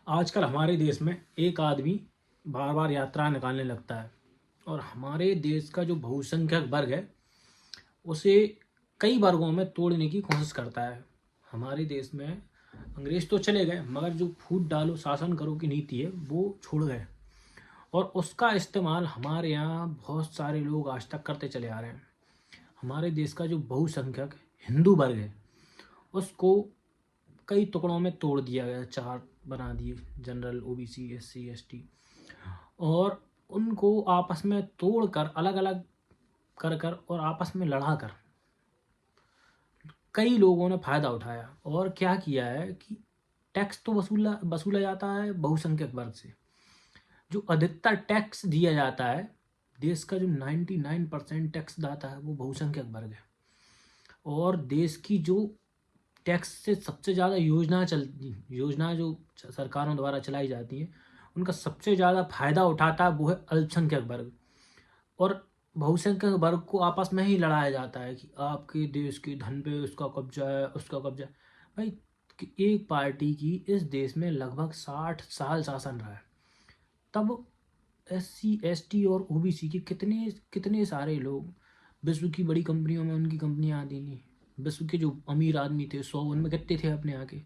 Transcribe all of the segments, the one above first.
आजकल हमारे देश में एक आदमी बार बार यात्रा निकालने लगता है और हमारे देश का जो बहुसंख्यक वर्ग है उसे कई वर्गों में तोड़ने की कोशिश करता है। हमारे देश में अंग्रेज तो चले गए मगर जो फूट डालो शासन करो की नीति है वो छोड़ गए और उसका इस्तेमाल हमारे यहाँ बहुत सारे लोग आज तक करते चले आ रहे हैं। हमारे देश का जो बहुसंख्यक हिंदू वर्ग है उसको कई टुकड़ों में तोड़ दिया गया, चार बना दिए, जनरल, ओबीसी, एससी, एसटी, और उनको आपस में तोड़कर अलग अलग कर कर और आपस में लड़ा कर कई लोगों ने फायदा उठाया और क्या किया है कि टैक्स तो वसूला वसूला जाता है बहुसंख्यक वर्ग से। जो अधिकतर टैक्स दिया जाता है, देश का जो 99% टैक्स दाता है वो बहुसंख्यक वर्ग है। और देश की जो टैक्स से सबसे ज़्यादा योजना जो सरकारों द्वारा चलाई जाती हैं उनका सबसे ज़्यादा फायदा उठाता है वो है अल्पसंख्यक वर्ग। और बहुसंख्यक वर्ग को आपस में ही लड़ाया जाता है कि आपके देश के धन पे उसका कब्जा है, उसका कब्जा है। भाई, कि एक पार्टी की इस देश में लगभग 60 साल शासन रहा है, तब एससी, एसटी और ओबीसी के कितने कितने सारे लोग, विश्व की बड़ी कंपनियों में उनकी कंपनियां आती नहीं। विश्व के जो अमीर आदमी थे 100, उनमें कितने थे अपने यहाँ के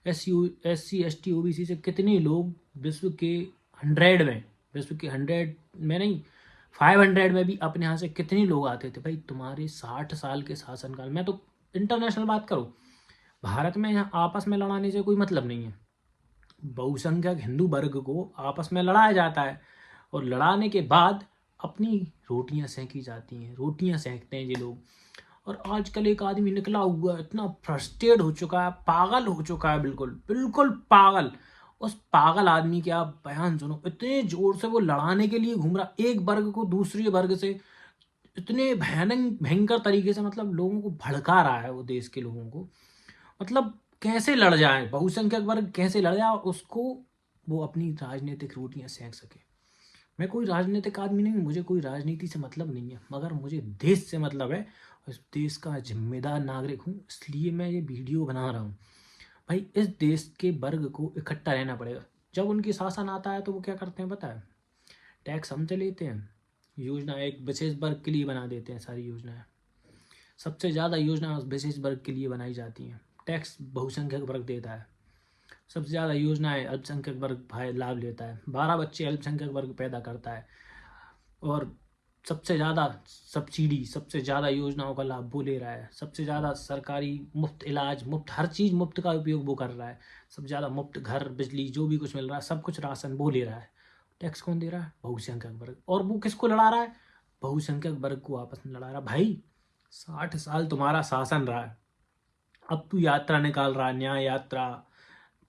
एससी, एसटी, ओबीसी से कितने लोग विश्व के 100 में, विश्व के 100 में नहीं, 500 में भी अपने यहाँ से कितने लोग आते थे। भाई, तुम्हारे 60 साल के शासनकाल में, तो इंटरनेशनल बात करो, भारत में यहाँ आपस में लड़ाने से कोई मतलब नहीं है। बहुसंख्यक हिंदू वर्ग को आपस में लड़ाया जाता है और लड़ाने के बाद अपनी रोटियां सेंकी जाती हैं, रोटियां सेंकते हैं ये लोग। और आजकल एक आदमी निकला हुआ है, इतना फ्रस्ट्रेट हो चुका है, पागल हो चुका है, बिल्कुल बिल्कुल पागल। उस पागल आदमी के आप बयान सुनो, इतने जोर से वो लड़ाने के लिए घूम रहा, एक वर्ग को दूसरे वर्ग से इतने भयंकर तरीके से, मतलब लोगों को भड़का रहा है वो, देश के लोगों को। मतलब कैसे लड़ जाए बहुसंख्यक वर्ग, कैसे लड़ जाए और उसको वो अपनी राजनीतिक रोटियां सेंक सके। मैं कोई राजनीतिक आदमी नहीं हूँ, मुझे कोई राजनीति से मतलब नहीं है, मगर मुझे देश से मतलब है। इस देश का जिम्मेदार नागरिक हूँ, इसलिए मैं ये वीडियो बना रहा हूँ। भाई, इस देश के वर्ग को इकट्ठा रहना पड़ेगा। जब उनकी शासन आता है तो वो क्या करते हैं पता है? टैक्स हमसे लेते हैं, योजना एक विशेष वर्ग के लिए बना देते हैं, सारी योजनाएं, सबसे ज़्यादा योजना उस विशेष वर्ग के लिए बनाई जाती हैं। टैक्स बहुसंख्यक वर्ग देता है, सबसे ज़्यादा योजनाएं अल्पसंख्यक वर्ग भाई लाभ लेता है। 12 बच्चे अल्पसंख्यक वर्ग पैदा करता है और सबसे ज़्यादा सब्सिडी, सबसे ज़्यादा योजनाओं का लाभ वो ले रहा है। सबसे ज़्यादा सरकारी मुफ्त इलाज, मुफ्त हर चीज़ मुफ्त का उपयोग वो कर रहा है। सबसे ज़्यादा मुफ्त घर, बिजली, जो भी कुछ मिल रहा है, सब कुछ राशन वो ले रहा है। टैक्स कौन दे रहा है? बहुसंख्यक वर्ग। और वो किसको लड़ा रहा है? बहुसंख्यक वर्ग को आपस में लड़ा रहा है। भाई, 60 साल तुम्हारा शासन रहा है, अब तू यात्रा निकाल रहा है, न्याय यात्रा,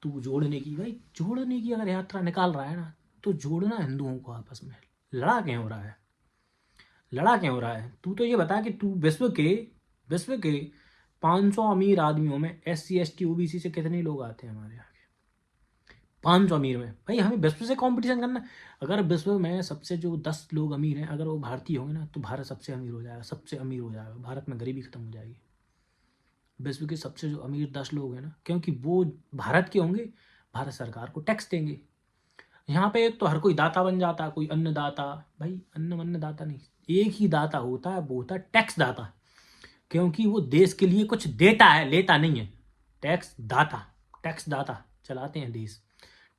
तू जोड़ने की, भाई जोड़ने की अगर यात्रा निकाल रहा है ना, तो जोड़ना हिंदुओं को आपस में। लड़ा क्यों हो रहा है? लड़ा क्यों हो रहा है? तू तो ये बता कि तू विश्व के 500 अमीर आदमियों में एससी, एसटी, ओबीसी से कितने लोग आते हैं हमारे यहाँ के? 500 अमीर में भाई हमें विश्व से कंपटीशन करना है। अगर विश्व में सबसे जो 10 लोग अमीर हैं, अगर वो भारतीय होंगे ना, तो भारत सबसे अमीर हो जाएगा, सबसे अमीर हो जाएगा। भारत में गरीबी खत्म हो जाएगी। विश्व के सबसे जो अमीर 10 लोग हैं ना, क्योंकि वो भारत के होंगे, भारत सरकार को टैक्स देंगे। यहाँ पे तो हर कोई दाता बन जाता है, कोई अन्नदाता। भाई, अन्नदाता नहीं, एक ही दाता होता है, वो होता है टैक्स दाता। क्योंकि वो देश के लिए कुछ देता है, लेता नहीं है। टैक्स दाता, टैक्स दाता चलाते हैं देश,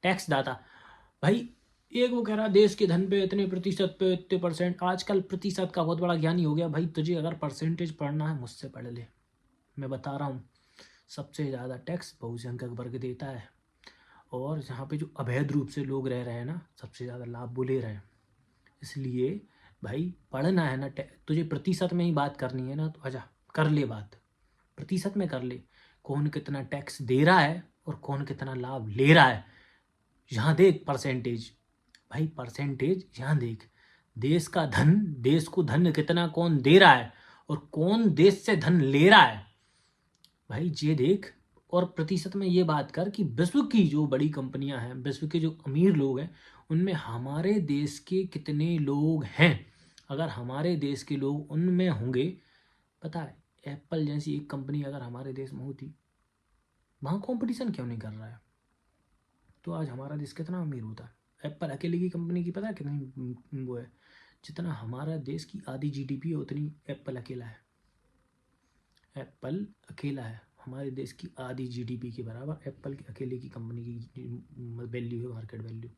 टैक्स दाता। भाई, एक वो कह रहा है देश के धन पे इतने प्रतिशत पे इतने परसेंट। आजकल प्रतिशत का बहुत बड़ा ज्ञानी हो गया। भाई, तुझे अगर परसेंटेज पढ़ना है मुझसे पढ़ ले, मैं बता रहा हूँ। सबसे ज़्यादा टैक्स बहुसंख्यक वर्ग देता है और यहाँ पे जो अवैध रूप से लोग रह रहे हैं ना, सबसे ज़्यादा लाभ वो ले रहे हैं। इसलिए भाई, पढ़ना है ना, तुझे प्रतिशत में ही बात करनी है ना, तो आजा कर ले बात, प्रतिशत में कर ले। कौन कितना टैक्स दे रहा है और कौन कितना लाभ ले रहा है, यहाँ देख परसेंटेज। भाई, परसेंटेज यहाँ देख। देश का धन, देश को धन कितना कौन दे रहा है और कौन देश से धन ले रहा है, भाई ये देख। और प्रतिशत में ये बात कर कि विश्व की जो बड़ी कंपनियां हैं, विश्व के जो अमीर लोग हैं, उनमें हमारे देश के कितने लोग हैं। अगर हमारे देश के लोग उनमें होंगे, पता है, एप्पल जैसी एक कंपनी अगर हमारे देश में होती, वहाँ कंपटीशन क्यों नहीं कर रहा है? तो आज हमारा देश कितना अमीर होता। एप्पल अकेले की कंपनी की पता है कितनी वो है, जितना हमारा देश की आधी जीडीपी है उतनी एप्पल अकेला है। एप्पल अकेला है हमारे देश की आधी जीडीपी के बराबर एप्पल की अकेले की कंपनी की वैल्यू है, मार्केट वैल्यू।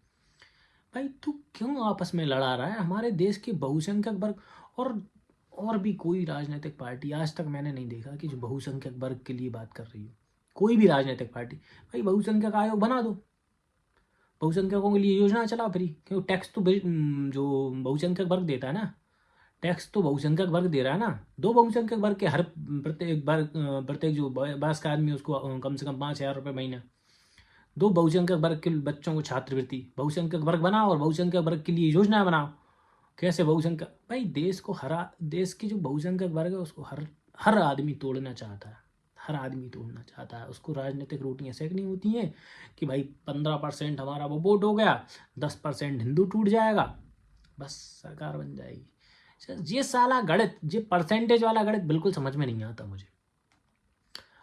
भाई तू क्यों आपस में लड़ा रहा है हमारे देश के बहुसंख्यक वर्ग। और भी कोई राजनीतिक पार्टी आज तक मैंने नहीं देखा कि जो बहुसंख्यक वर्ग के लिए बात कर रही हो। कोई भी राजनीतिक पार्टी, भाई बहुसंख्यक आयोग बना दो, बहुसंख्यकों के लिए योजना चलाओ फ्री, क्योंकि टैक्स तो जो बहुसंख्यक वर्ग देता है ना, टैक्स तो बहुसंख्यक वर्ग दे रहा है ना। दो बहुसंख्यक वर्ग के हर प्रत्येक जो वयस्क आदमी है, उसको कम से कम 5,000 रुपये महीना। दो बहुसंख्यक वर्ग के बच्चों को छात्रवृत्ति, बहुसंख्यक वर्ग बनाओ और बहुसंख्यक वर्ग के लिए योजना बनाओ। कैसे बहुसंख्यक, भाई देश की जो बहुसंख्यक वर्ग है उसको हर आदमी तोड़ना चाहता है, हर आदमी तोड़ना चाहता है। उसको राजनीतिक रोटियां सेकनी होती हैं कि भाई 15% हमारा वो वोट हो गया, 10% हिंदू टूट जाएगा, बस सरकार बन जाएगी। ये साला गणित, ये परसेंटेज वाला गणित बिल्कुल समझ में नहीं आता मुझे।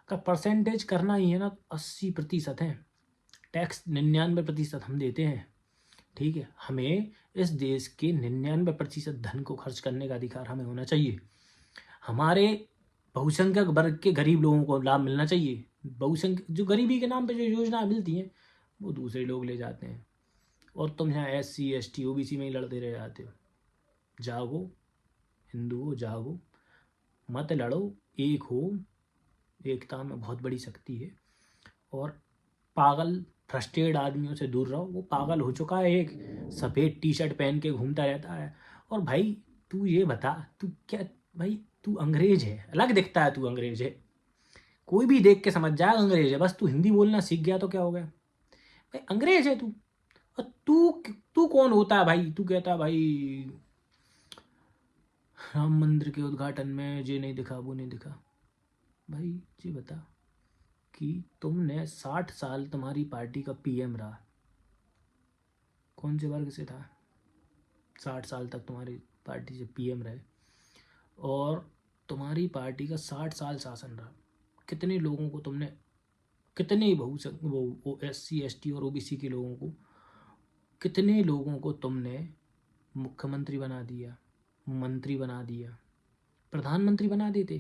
अगर परसेंटेज करना ही है ना, 80% है, टैक्स 99% हम देते हैं, ठीक है। हमें इस देश के 99% धन को खर्च करने का अधिकार हमें होना चाहिए। हमारे बहुसंख्यक वर्ग के गरीब लोगों को लाभ मिलना चाहिए। जो गरीबी के नाम पे जो योजना मिलती हैं वो दूसरे लोग ले जाते हैं, और तुम यहाँ SC ST OBC में ही लड़ते रह जाते हो। जागो हिंदुओं, जागो, मत लड़ो, एक हो। एकता में बहुत बड़ी शक्ति है। और पागल फ्रस्ट्रेटेड आदमियों से दूर रहो। वो पागल हो चुका है, एक सफ़ेद टी-शर्ट पहन के घूमता रहता है। और भाई तू ये बता, तू क्या, भाई तू अंग्रेज है, अलग दिखता है, तू अंग्रेज है, कोई भी देख के समझ जाए अंग्रेज है। बस तू हिंदी बोलना सीख गया तो क्या हो गया, भाई अंग्रेज है तू। और तू कौन होता है भाई, तू कहता है भाई राम मंदिर के उद्घाटन में ये नहीं दिखा, वो नहीं दिखा। भाई ये बता कि तुमने 60 साल तुम्हारी पार्टी का PM रहा, कौन से वर्ग से था? 60 साल तक तुम्हारी पार्टी से PM रहे, और तुम्हारी पार्टी का 60 साल शासन रहा। कितने लोगों को तुमने, कितने वो SC ST और OBC के लोगों को, कितने लोगों को तुमने मुख्यमंत्री बना दिया, मंत्री बना दिया, प्रधानमंत्री बना देते।